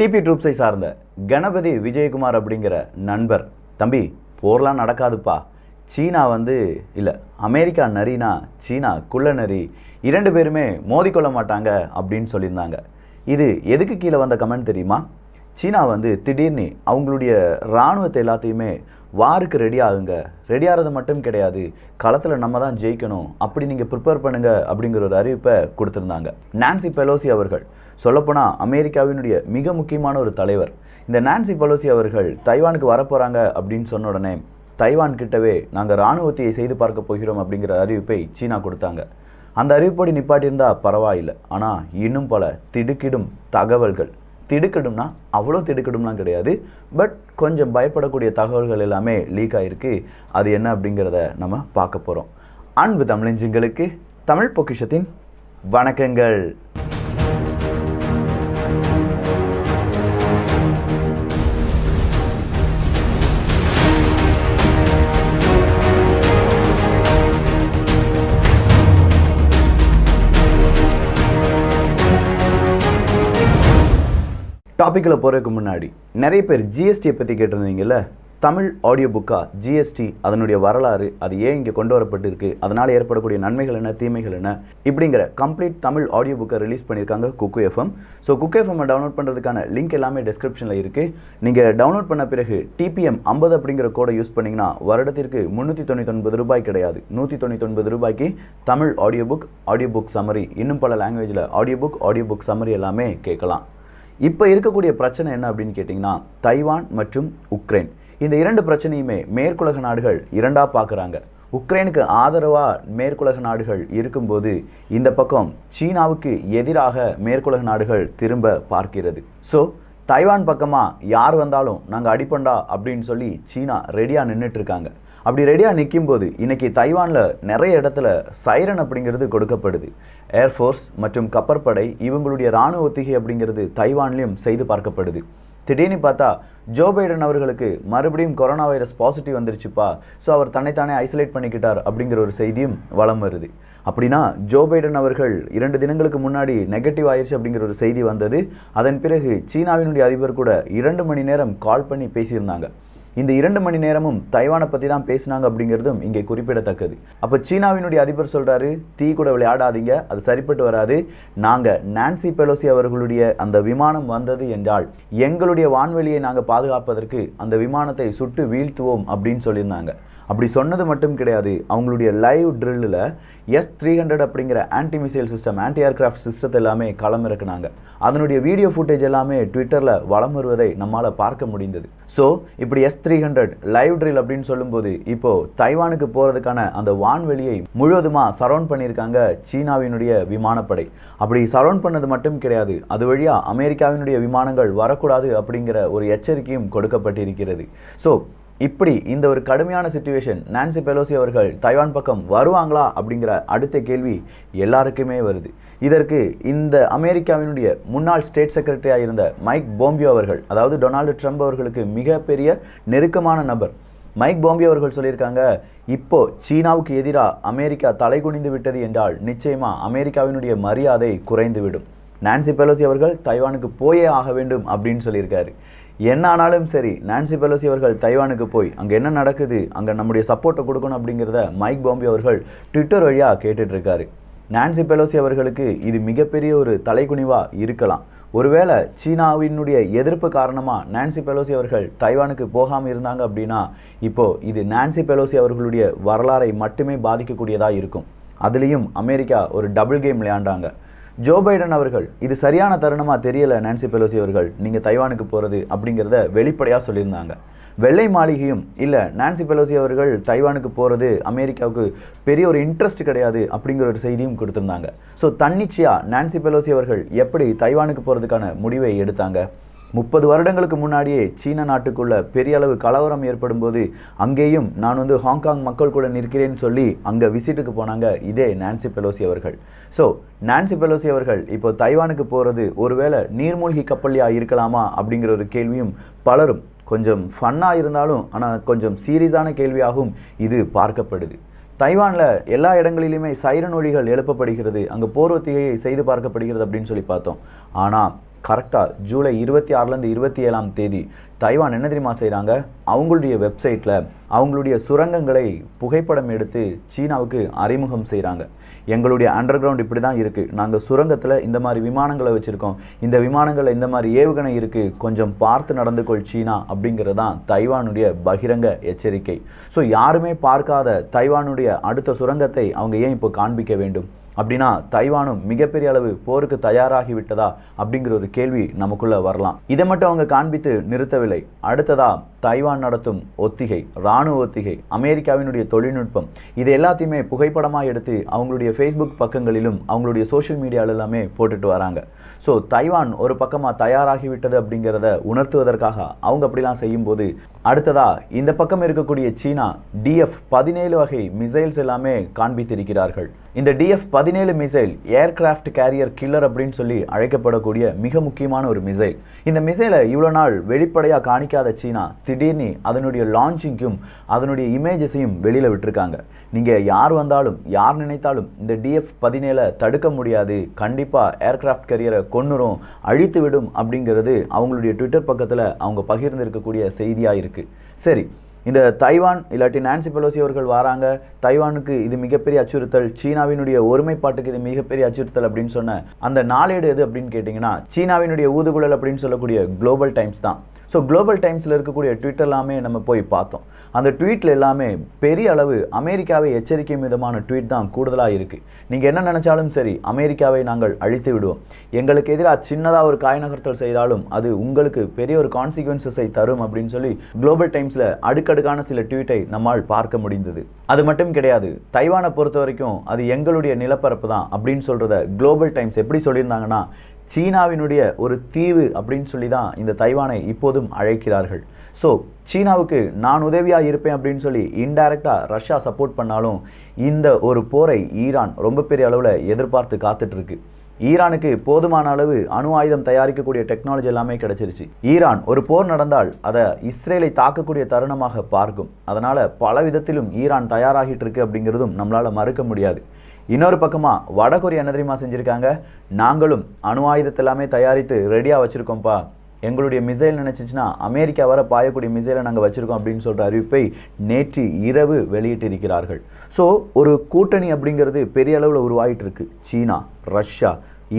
DP ட்ரூப்ஸை சார்ந்த கணபதி விஜயகுமார் அப்படிங்கிற நண்பர், தம்பி போர்லாம் நடக்காதுப்பா, சீனா இல்லை அமெரிக்கா நரினா சீனா குள்ள நரி, 2 பேருமே மோதிக்கொள்ள மாட்டாங்க அப்படின்னு சொல்லியிருந்தாங்க. இது எதுக்கு கீழே வந்த கமெண்ட் தெரியுமா? சீனா திடீர்னு அவங்களுடைய இராணுவத்தை எல்லாத்தையுமே வாருக்கு ரெடி ஆகுங்க, ரெடி ஆகிறது மட்டும் கிடையாது, களத்தில் நம்ம தான் ஜெயிக்கணும், அப்படி நீங்கள் ப்ரிப்பேர் பண்ணுங்க அப்படிங்கிற ஒரு அறிவிப்பை கொடுத்துருந்தாங்க. நான்சி பெலோசி அவர்கள், சொல்லப்போனால் அமெரிக்காவினுடைய மிக முக்கியமான ஒரு தலைவர். இந்த நான்சி பெலோசி அவர்கள் தைவானுக்கு வரப்போகிறாங்க அப்படின்னு சொன்ன உடனே தைவான் கிட்டவே நாங்கள் இராணுவத்தையை செய்து பார்க்க போகிறோம் அப்படிங்கிற அறிவிப்பை சீனா கொடுத்தாங்க. அந்த அறிவிப்போடு நிப்பாட்டியிருந்தால் பரவாயில்லை. ஆனால் இன்னும் பல திடுக்கிடும் தகவல்கள், திடுக்கிடும்னா அவ்வளோ திடுக்கிடும்லாம் கிடையாது, பட் கொஞ்சம் பயப்படக்கூடிய தகவல்கள் எல்லாமே லீக் ஆகிருக்கு. அது என்ன அப்படிங்கிறத நம்ம பார்க்க போகிறோம். அன்பு தமிழஞ்சுங்களுக்கு தமிழ் பொக்கிஷத்தின் வணக்கங்கள். டாப்பிக்கில் போகிறதுக்கு முன்னாடி நிறைய பேர் ஜிஎஸ்டியை பற்றி கேட்டிருந்தீங்கல்ல. தமிழ் ஆடியோ புக்காக ஜிஎஸ்டி, அதனுடைய வரலாறு, அது ஏன் இங்கே கொண்டு வரப்பட்டிருக்கு, அதனால் ஏற்படக்கூடிய நன்மைகள் என்ன, தீமைகள் என்ன, இப்படிங்கிற கம்ப்ளீட் தமிழ் ஆடியோ புக்கை ரிலீஸ் பண்ணியிருக்காங்க குக்கு எஃப்எம். ஸோ குக்கு எஃப்எம்மை டவுன்லோட் பண்ணுறதுக்கான லிங்க் எல்லாமே டிஸ்கிரிப்ஷனில் இருக்குது. நீங்கள் டவுன்லோட் பண்ண பிறகு டிபிஎம் 50 அப்படிங்கிற கோடை யூஸ் பண்ணிங்கன்னா வருடத்திற்கு 399 ரூபாய் கிடையாது, 199 ரூபாய்க்கு தமிழ் ஆடியோ புக் சம்மரி, இன்னும் பல லாங்குவேஜில் ஆடியோ புக் சம்மரி எல்லாமே கேட்கலாம். இப்போ இருக்கக்கூடிய பிரச்சனை என்ன அப்படின்னு கேட்டிங்கன்னா, தைவான் மற்றும் உக்ரைன், இந்த 2 பிரச்சனையுமே மேற்குலக நாடுகள் இரண்டாக பார்க்குறாங்க. உக்ரைனுக்கு ஆதரவாக மேற்குலக நாடுகள் இருக்கும்போது இந்த பக்கம் சீனாவுக்கு எதிராக மேற்குலக நாடுகள் திரும்ப பார்க்கிறது. ஸோ தைவான் பக்கமாக யார் வந்தாலும் நாங்கள் அடிப்பண்டா அப்படின்னு சொல்லி சீனா ரெடியாக நின்றுட்டுருக்காங்க. அப்படி ரெடியாக நிற்கும்போது இன்றைக்கி தைவானில் நிறைய இடத்துல சைரன் அப்படிங்கிறது கொடுக்கப்படுது. ஏர்ஃபோர்ஸ் மற்றும் கப்பற்படை இவங்களுடைய இராணுவ ஒத்திகை அப்படிங்கிறது தைவான்லேயும் செய்து பார்க்கப்படுது. திடீர்னு பார்த்தா ஜோ பைடன் அவர்களுக்கு மறுபடியும் கொரோனா வைரஸ் பாசிட்டிவ் வந்துருச்சுப்பா, ஸோ அவர் தன்னைத்தானே ஐசோலேட் பண்ணிக்கிட்டார் அப்படிங்கிற ஒரு செய்தியும் வலம் வருது. அப்படின்னா ஜோ பைடன் அவர்கள் 2 தினங்களுக்கு முன்னாடி நெகட்டிவ் ஆயிடுச்சு அப்படிங்கிற ஒரு செய்தி வந்தது. அதன் பிறகு சீனாவினுடைய அதிபர் கூட 2 மணி நேரம் கால் பண்ணி பேசியிருந்தாங்க. இந்த 2 மணி நேரமும் தைவானை பற்றி தான் பேசினாங்க அப்படிங்கிறதும் இங்கே குறிப்பிடத்தக்கது. அப்போ சீனாவினுடைய அதிபர் சொல்கிறாரு, தீ கூட விளையாடாதீங்க, அது சரிப்பட்டு வராது, நாங்கள் நான்சி பெலோசி அவர்களுடைய அந்த விமானம் வந்தது என்றால் எங்களுடைய வான்வெளியை நாங்கள் பாதுகாப்பதற்கு அந்த விமானத்தை சுட்டு வீழ்த்துவோம் அப்படின்னு சொல்லியிருந்தாங்க. அப்படி சொன்னது மட்டும் கிடையாது, அவங்களுடைய லைவ் ட்ரில்லில் S-300 அப்படிங்கிற anti missile system, anti aircraft சிஸ்டத்தை எல்லாமே களமிறக்குனாங்க. அதனுடைய வீடியோ ஃபுட்டேஜ் எல்லாமே ட்விட்டரில் வலம் வருவதை நம்மளால் பார்க்க முடிந்தது. ஸோ இப்படி S-300 லைவ் ட்ரில் அப்படின்னு சொல்லும்போது இப்போது தைவானுக்கு போகிறதுக்கான அந்த வான்வெளியை முழுவதுமாக சரவுண்ட் பண்ணியிருக்காங்க சீனாவினுடைய விமானப்படை. அப்படி சரவுண்ட் பண்ணது மட்டும் கிடையாது, அது வழியாக அமெரிக்காவினுடைய விமானங்கள் வரக்கூடாது அப்படிங்கிற ஒரு எச்சரிக்கையும் கொடுக்கப்பட்டிருக்கிறது. ஸோ இப்படி இந்த ஒரு கடுமையான சிச்சுவேஷன், நான்சி பெலோசி அவர்கள் தைவான் பக்கம் வருவாங்களா அப்படிங்கிற அடுத்த கேள்வி எல்லாருக்குமே வருது. இதற்கு இந்த அமெரிக்காவினுடைய முன்னாள் ஸ்டேட் செக்ரட்டரியாக இருந்த மைக் பாம்பியோ அவர்கள், அதாவது டொனால்டு ட்ரம்ப் அவர்களுக்கு மிகப்பெரிய நெருக்கமான நபர் மைக் பாம்பியோ அவர்கள் சொல்லியிருக்காங்க, இப்போ சீனாவுக்கு எதிராக அமெரிக்கா தலைகுனிந்து விட்டது என்றால் நிச்சயமாக அமெரிக்காவினுடைய மரியாதை குறைந்துவிடும். நான்சி பெலோசி அவர்கள் தைவானுக்கு போயே ஆக வேண்டும் அப்படின்னு சொல்லியிருக்காரு. என்ன ஆனாலும் சரி, நான்சி பெலோசி அவர்கள் தைவானுக்கு போய் அங்கே என்ன நடக்குது, அங்கே நம்முடைய சப்போர்ட்டை கொடுக்கணும் அப்படிங்கிறத மைக் பாம்பியோ அவர்கள் ட்விட்டர் வழியாக கேட்டுட்ருக்காரு. நான்சி பெலோசி அவர்களுக்கு இது மிகப்பெரிய ஒரு தலைகுனிவாக இருக்கலாம். ஒருவேளை சீனாவினுடைய எதிர்ப்பு காரணமாக நான்சி பெலோசி அவர்கள் தைவானுக்கு போகாமல் இருந்தாங்க அப்படின்னா இப்போது இது நான்சி பெலோசி அவர்களுடைய வரலாறை மட்டுமே பாதிக்கக்கூடியதாக இருக்கும். அதுலேயும் அமெரிக்கா ஒரு டபுள் கேம் விளையாண்டாங்க. ஜோ பைடன் அவர்கள் இது சரியான தருணமாக தெரியலை, நான்சி பெலோசி அவர்கள் நீங்கள் தைவானுக்கு போகிறது அப்படிங்கிறத வெளிப்படையாக சொல்லியிருந்தாங்க. வெள்ளை மாளிகையும் இல்லை, நான்சி பெலோசி அவர்கள் தைவானுக்கு போகிறது அமெரிக்காவுக்கு பெரிய ஒரு இன்ட்ரெஸ்ட் கிடையாது அப்படிங்கிற ஒரு செய்தியும் கொடுத்துருந்தாங்க. ஸோ தன்னிச்சையாக நான்சி பெலோசி அவர்கள் எப்படி தைவானுக்கு போகிறதுக்கான முடிவை எடுத்தாங்க? 30 வருடங்களுக்கு முன்னாடியே சீன நாட்டுக்குள்ள பெரிய அளவு கலவரம் ஏற்படும் போது அங்கேயும் நான் ஹாங்காங் மக்கள் கூட நிற்கிறேன்னு சொல்லி அங்கே விசிட்டுக்கு போனாங்க இதே நான்சி பெலோசி அவர்கள். ஸோ நான்சி பெலோசி அவர்கள் இப்போ தைவானுக்கு போகிறது ஒருவேளை நீர்மூழ்கி கப்பல்லையாக இருக்கலாமா அப்படிங்கிற ஒரு கேள்வியும் பலரும், கொஞ்சம் ஃபன்னாக இருந்தாலும் ஆனால் கொஞ்சம் சீரியஸான கேள்வியாகவும் இது பார்க்கப்படுது. தைவானில் எல்லா இடங்களிலுமே சைரன் ஒலிகள் எழுப்பப்படுகிறது, அங்கே போர் ஒத்திகையை செய்து பார்க்கப்படுகிறது அப்படின்னு சொல்லி பார்த்தோம். ஆனால் கரெக்டாக ஜூலை 26லேருந்து 27ஆம் தேதி தைவான் என்ன தெரியுமா செய்கிறாங்க, அவங்களுடைய வெப்சைட்டில் அவங்களுடைய சுரங்கங்களை புகைப்படம் எடுத்து சீனாவுக்கு அறிமுகம் செய்கிறாங்க. எங்களுடைய அண்டர் கிரவுண்ட் இப்படி தான் இருக்குது, நாங்கள் சுரங்கத்தில் இந்த மாதிரி விமானங்களை வச்சுருக்கோம், இந்த விமானங்களில் இந்த மாதிரி ஏவுகணை இருக்குது, கொஞ்சம் பார்த்து நடந்து கொள் சீனா அப்படிங்கிறது தான் தைவானுடைய பகிரங்க எச்சரிக்கை. ஸோ யாருமே பார்க்காத தைவானுடைய அடுத்த சுரங்கத்தை அவங்க ஏன் இப்போ காண்பிக்க வேண்டும்? அப்படின்னா தைவானும் மிகப்பெரிய அளவு போருக்கு தயாராகி விட்டதா அப்படிங்கிற ஒரு கேள்வி நமக்குள்ள வரலாம். இதை மட்டும் அவங்க காண்பித்து நிறுத்தவில்லை. அடுத்ததா தைவான் நடத்தும் ஒத்திகை, இராணுவ ஒத்திகை, அமெரிக்காவினுடைய தொழில்நுட்பம், இது எல்லாத்தையுமே புகைப்படமாக எடுத்து அவங்களுடைய ஃபேஸ்புக் பக்கங்களிலும் அவங்களுடைய சோஷியல் மீடியாவில் எல்லாமே போட்டுட்டு வராங்க. ஸோ தைவான் ஒரு பக்கமாக தயாராகிவிட்டது அப்படிங்கிறத உணர்த்துவதற்காக அவங்க அப்படிலாம் செய்யும்போது, அடுத்ததா இந்த பக்கம் இருக்கக்கூடிய சீனா DF-17 வகை மிசைல்ஸ் எல்லாமே காண்பித்திருக்கிறார்கள். இந்த DF-17 missile aircraft carrier killer அப்படின்னு சொல்லி அழைக்கப்படக்கூடிய மிக முக்கியமான ஒரு மிசைல். இந்த மிசைலை இவ்வளோ நாள் வெளிப்படையாக காணிக்காத சீனா திடீர்னு அதனுடைய லான்ச்சிங்கும் அதனுடைய இமேஜஸையும் வெளியில் விட்டுருக்காங்க. நீங்கள் யார் வந்தாலும் யார் நினைத்தாலும் இந்த DF-17 தடுக்க முடியாது, கண்டிப்பாக ஏர்கிராஃப்ட் கேரியரை கொன்னுரும், அழித்து விடும் அப்படிங்கிறது அவங்களுடைய ட்விட்டர் பக்கத்தில் அவங்க பகிர்ந்திருக்கக்கூடிய செய்தியாக இருக்குது. சரி, இந்த தைவான் இல்லாட்டி நான்சி பெலோசி அவர்கள் வராங்க, தைவானுக்கு இது மிகப்பெரிய அச்சுறுத்தல், சீனாவினுடைய ஒருமைப்பாட்டுக்கு இது மிகப்பெரிய அச்சுறுத்தல் அப்படின்னு சொன்ன அந்த நாளேடு எது அப்படின்னு கேட்டிங்கன்னா சீனாவினுடைய ஊதுகுழல் அப்படின்னு சொல்லக்கூடிய குளோபல் டைம்ஸ் தான். ஸோ குளோபல் டைம்ஸில் இருக்கக்கூடிய ட்வீட் எல்லாமே நம்ம போய் பார்த்தோம். அந்த ட்வீட்டில் எல்லாமே பெரிய அளவு அமெரிக்காவை எச்சரிக்கும் விதமான ட்வீட் தான் கூடுதலாக இருக்குது. நீங்கள் என்ன நினச்சாலும் சரி, அமெரிக்காவை நாங்கள் அழித்து விடுவோம், எங்களுக்கு எதிராக சின்னதாக ஒரு காய் நகர்த்தல் செய்தாலும் அது உங்களுக்கு பெரிய ஒரு கான்சிக்வன்சஸை தரும் அப்படின்னு சொல்லி குளோபல் டைம்ஸில் அடுக்கடுக்கான சில ட்வீட்டை நம்மால் பார்க்க முடிந்தது. அது மட்டும் கிடையாது, தைவானை பொறுத்த வரைக்கும் அது எங்களுடைய நிலப்பரப்பு தான் அப்படின்னு சொல்கிறத குளோபல் டைம்ஸ் எப்படி சொல்லியிருந்தாங்கன்னா சீனாவினுடைய ஒரு தீவு அப்படின்னு சொல்லி தான் இந்த தைவானை இப்போதும் அழைக்கிறார்கள். ஸோ சீனாவுக்கு நான் உதவியாக இருப்பேன் அப்படின்னு சொல்லி இன்டைரக்டாக ரஷ்யா சப்போர்ட் பண்ணாலும் இந்த ஒரு போரை ஈரான் ரொம்ப பெரிய அளவில் எதிர்பார்த்து காத்துட்ருக்கு. ஈரானுக்கு போதுமான அளவு அணு ஆயுதம் தயாரிக்கக்கூடிய டெக்னாலஜி எல்லாமே கிடைச்சிருச்சு. ஈரான் ஒரு போர் நடந்தால் அதை இஸ்ரேலை தாக்கக்கூடிய தருணமாக பார்க்கும். அதனால் பல விதத்திலும் ஈரான் தயாராகிட்டு இருக்கு அப்படிங்கிறதும் நம்மளால் மறுக்க முடியாது. இன்னொரு பக்கமாக வடகொரியா என்ன தெரியுமா செஞ்சுருக்காங்க, நாங்களும் அணு ஆயுதத்தை எல்லாமே தயாரித்து ரெடியாக வச்சுருக்கோம்ப்பா, எங்களுடைய மிசைல் நினச்சிச்சின்னா அமெரிக்கா வர பாயக்கூடிய மிசைலை நாங்கள் வச்சுருக்கோம் அப்படின்னு சொல்கிற அறிவிப்பை நேற்று இரவு வெளியிட்டிருக்கிறார்கள். ஸோ ஒரு கூட்டணி அப்படிங்கிறது பெரிய அளவில் உருவாகிட்டு இருக்கு. சீனா, ரஷ்யா,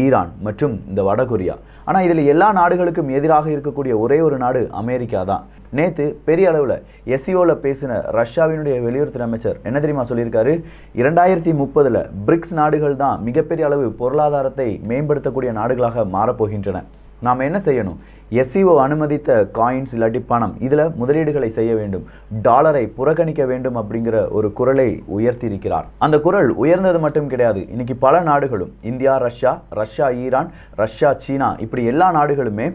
ஈரான் மற்றும் இந்த வடகொரியா. ஆனால் இதில் எல்லா நாடுகளுக்கும் எதிராக இருக்கக்கூடிய ஒரே ஒரு நாடு அமெரிக்கா தான். நேற்று பெரிய அளவில் எஸ்சிஓவில் பேசின ரஷ்யாவினுடைய வெளியுறவுத்துறை அமைச்சர் என்ன தெரியுமா சொல்லியிருக்காரு, 2030 பிரிக்ஸ் நாடுகள் தான் மிகப்பெரிய அளவு பொருளாதாரத்தை மேம்படுத்தக்கூடிய நாடுகளாக மாறப்போகின்றன. நாம் என்ன செய்யணும், எஸ்சிஓ அனுமதித்த காயின்ஸ் இல்லாட்டி பணம் இதில் முதலீடுகளை செய்ய வேண்டும், டாலரை புறக்கணிக்க வேண்டும் அப்படிங்கிற ஒரு குரலை உயர்த்தியிருக்கிறார். அந்த குரல் உயர்ந்தது மட்டும் கிடையாது, இன்னைக்கு பல நாடுகளும் இந்தியா, ரஷ்யா, ஈரான், ரஷ்யா, சீனா இப்படி எல்லா நாடுகளுமே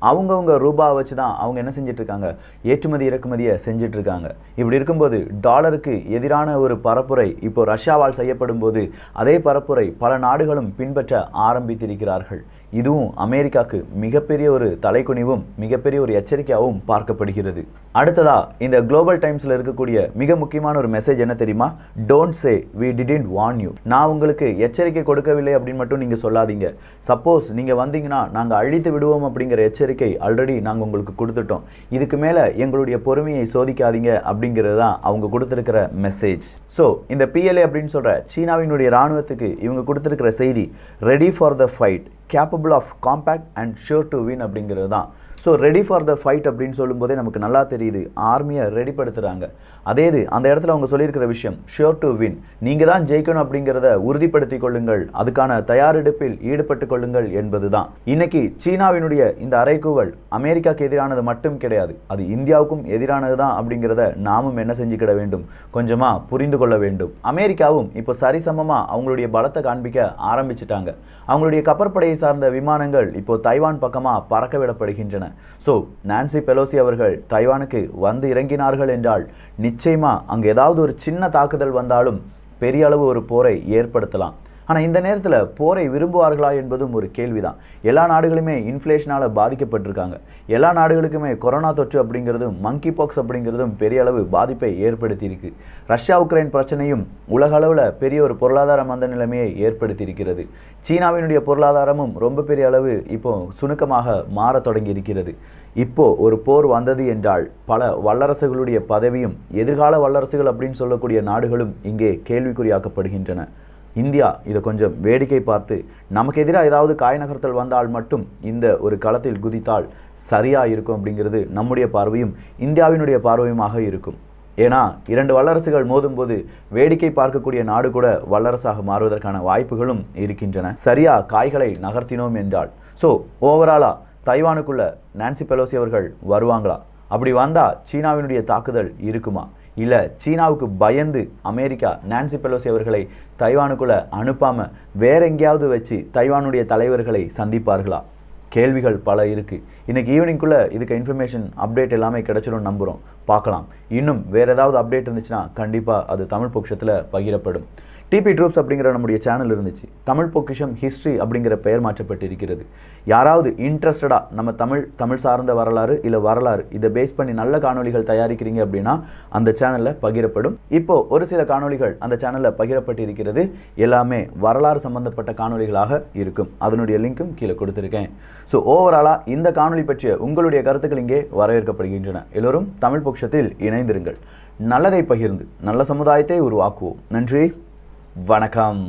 அவங்கவுங்க ரூபாவை வச்சு தான் அவங்க என்ன செஞ்சிட்ருக்காங்க, ஏற்றுமதி இறக்குமதியை செஞ்சிட்ருக்காங்க. இப்படி இருக்கும்போது டாலருக்கு எதிரான ஒரு பரப்புரை இப்போ ரஷ்யாவால் செய்யப்படும் போது அதே பரப்புரை பல நாடுகளும் பின்பற்ற ஆரம்பித்திருக்கிறார்கள். இதுவும் அமெரிக்காவுக்கு மிகப்பெரிய ஒரு தலைக்குனிவும் மிகப்பெரிய ஒரு எச்சரிக்கையாகவும் பார்க்கப்படுகிறது. அடுத்ததா இந்த குளோபல் டைம்ஸில் இருக்கக்கூடிய மிக முக்கியமான ஒரு மெசேஜ் என்ன தெரியுமா, don't say we didn't warn you. நான் உங்களுக்கு எச்சரிக்கை கொடுக்கவில்லை அப்படின்னு மட்டும் நீங்கள் சொல்லாதீங்க. சப்போஸ் நீங்கள் வந்தீங்கன்னா நாங்கள் அழித்து விடுவோம் அப்படிங்கிற எச்சரிக்கை ஆல்ரெடி நாங்கள் உங்களுக்கு கொடுத்துட்டோம், இதுக்கு மேலே எங்களுடைய பொறுமையை சோதிக்காதீங்க அப்படிங்கிறது தான் அவங்க கொடுத்துருக்கிற மெசேஜ். ஸோ இந்த PLA அப்படின்னு சொல்கிற சீனாவினுடைய இராணுவத்துக்கு இவங்க கொடுத்துருக்கிற செய்தி ready for the fight, capable of compact and sure to win அப்படிங்கிறது தான். So ready for the fight அப்படின்னு சொல்லும்போதே நமக்கு நல்லா தெரியுது, ஆர்மியை ரெடிப்படுத்துகிறாங்க. அதே இது அந்த இடத்துல அவங்க சொல்லியிருக்கிற விஷயம் ஷூர் டு வின், நீங்கள் தான் ஜெயிக்கணும் அப்படிங்கிறத உறுதிப்படுத்தி கொள்ளுங்கள், அதுக்கான தயாரெடுப்பில் ஈடுபட்டு கொள்ளுங்கள் என்பது தான். இன்னைக்கு சீனாவினுடைய இந்த அறைகூவல் அமெரிக்காவுக்கு எதிரானது மட்டும் கிடையாது, அது இந்தியாவுக்கும் எதிரானது தான் அப்படிங்கிறத நாமும் என்ன செஞ்சுக்கிட வேண்டும், கொஞ்சமாக புரிந்து கொள்ள வேண்டும். அமெரிக்காவும் இப்போ சரிசமமாக அவங்களுடைய பலத்தை காண்பிக்க ஆரம்பிச்சிட்டாங்க. அவங்களுடைய கப்பற்படையை சார்ந்த விமானங்கள் இப்போ தைவான் பக்கமாக பறக்க விடப்படுகின்றன. ஸோ நான்சி பெலோசி அவர்கள் தைவானுக்கு வந்து இறங்கினார்கள் என்றால் நிச்சயமாக அங்கே ஏதாவது ஒரு சின்ன தாக்குதல் வந்தாலும் பெரிய அளவு ஒரு போரை ஏற்படுத்தலாம். ஆனால் இந்த நேரத்தில் போரை விரும்புவார்களா என்பதும் ஒரு கேள்விதான். எல்லா நாடுகளுமே இன்ஃப்ளேஷனால் பாதிக்கப்பட்டிருக்காங்க. எல்லா நாடுகளுக்குமே கொரோனா தொற்று அப்படிங்கிறதும் மங்கி பாக்ஸ் அப்படிங்கிறதும் பெரிய அளவு பாதிப்பை ஏற்படுத்தியிருக்கு. ரஷ்யா உக்ரைன் பிரச்சனையும் உலக அளவில் பெரிய ஒரு பொருளாதார மந்த நிலைமையை ஏற்படுத்தியிருக்கிறது. சீனாவினுடைய பொருளாதாரமும் ரொம்ப பெரிய அளவு இப்போ சுணுக்கமாக மாற தொடங்கி இருக்கிறது. இப்போ ஒரு போர் வந்தது என்றால் பல வல்லரசுகளுடைய பதவியும் எதிர்கால வல்லரசுகள் அப்படின்னு சொல்லக்கூடிய நாடுகளும் இங்கே கேள்விக்குறியாக்கப்படுகின்றன. இந்தியா இதை கொஞ்சம் வேடிக்கை பார்த்து நமக்கு எதிராக ஏதாவது காய் நகர்த்தல் வந்தால் மட்டும் இந்த ஒரு களத்தில் குதித்தால் சரியாக இருக்கும் அப்படிங்கிறது நம்முடைய பார்வையும் இந்தியாவினுடைய பார்வையுமாக இருக்கும். ஏன்னா 2 வல்லரசுகள் மோதும்போது வேடிக்கை பார்க்கக்கூடிய நாடு கூட வல்லரசாக மாறுவதற்கான வாய்ப்புகளும் இருக்கின்றன. சரியாக காய்களை நகர்த்தினோம் என்றால். ஸோ ஓவராலாக தைவானுக்குள்ள நான்சி பெலோசி அவர்கள் வருவாங்களா? அப்படி வந்தால் சீனாவினுடைய தாக்குதல் இருக்குமா? இல்லை சீனாவுக்கு பயந்து அமெரிக்கா நான்சி பெலோசி அவர்களை தைவானுக்குள்ளே அனுப்பாமல் வேற எங்கேயாவது வச்சு தைவானுடைய தலைவர்களை சந்திப்பார்களா? கேள்விகள் பல இருக்குது. இன்றைக்கி ஈவினிங்குள்ளே இதுக்கு இன்ஃபர்மேஷன் அப்டேட் எல்லாமே கிடச்சிடும் நம்புகிறோம். பார்க்கலாம். இன்னும் வேறு ஏதாவது அப்டேட் இருந்துச்சுன்னா கண்டிப்பாக அது தமிழ் பொக்கிஷத்தில் பகிரப்படும். டிபி ட்ரூப்ஸ் அப்படிங்கிற நம்முடைய சேனல் இருந்துச்சு. தமிழ் பொக்கிஷம் ஹிஸ்ட்ரி அப்படிங்கிற பெயர் மாற்றப்பட்டு இருக்கிறது. யாராவது இன்ட்ரெஸ்டடாக நம்ம தமிழ் சார்ந்த வரலாறு இல்லை வரலாறு இதை பேஸ் பண்ணி நல்ல காணொலிகள் தயாரிக்கிறீங்க அப்படின்னா அந்த சேனலில் பகிரப்படும். இப்போது ஒரு சில காணொலிகள் அந்த சேனலில் பகிரப்பட்டு இருக்கிறது. எல்லாமே வரலாறு சம்பந்தப்பட்ட காணொலிகளாக இருக்கும். அதனுடைய லிங்க்கும் கீழே கொடுத்துருக்கேன். ஸோ ஓவராலாக இந்த காணொலி பற்றிய உங்களுடைய கருத்துக்கள் இங்கே வரவேற்கப்படுகின்றன. எல்லோரும் தமிழ் பொக்கிஷத்தில் இணைந்திருங்கள். நல்லதை பகிர்ந்து நல்ல சமுதாயத்தை உருவாக்குவோம். நன்றி, வணக்கம்.